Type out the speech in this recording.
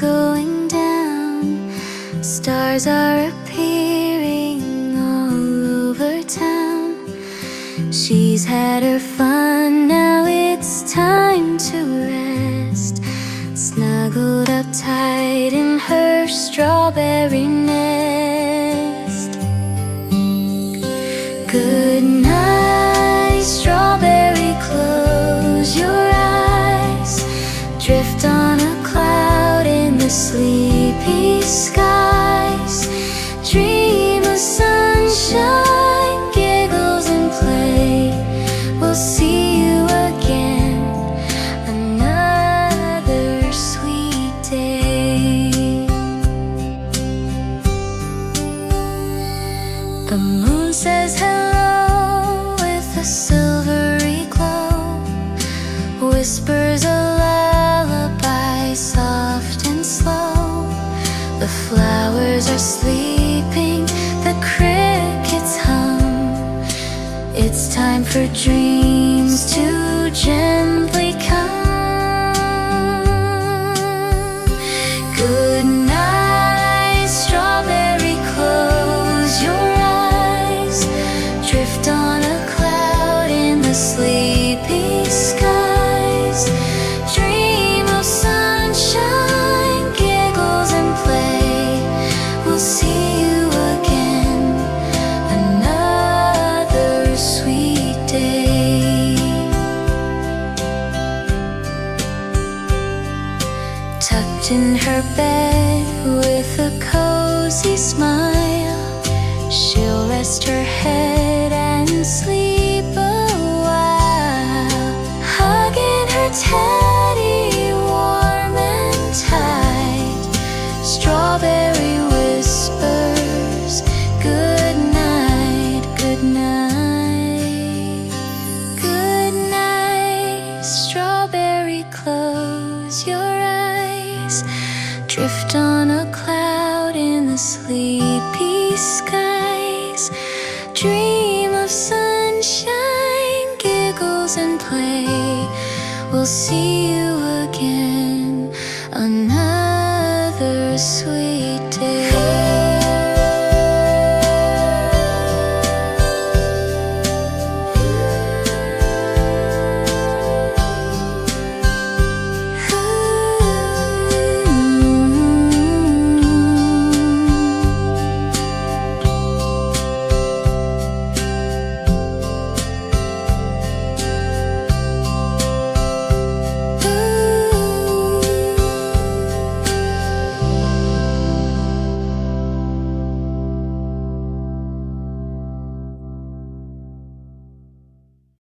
going down. Stars are appearing all over town. She's had her fun, now it's time to rest. Snuggled up tight in her strawberry nest. Good night, strawberry, close your eyes. Drift on a cloud in the sleepy skies. Dream of sunshine, giggles and play. We'll see you again another sweet day. The moon says hello with a silvery glow. Whispers a lullaby, soft and slow. The flowers are sleeping, the crickets hum. It's time for dreams to gently come. Good night, strawberry, close your eyes. Drift on a cloud in the sleepy skies. Dream of sunshine, giggles and play. We'll see you again another sweet day. Tucked in her bed with a cozy smile, she'll rest her head and sleep a while. Hugging her teddy warm and tight, strawberry whispers, good night, good night. Good night, strawberry, close your eyes. Drift on a cloud in the sleepy skies. Dream of sunshine, giggles and play. We'll see you again another sweet day.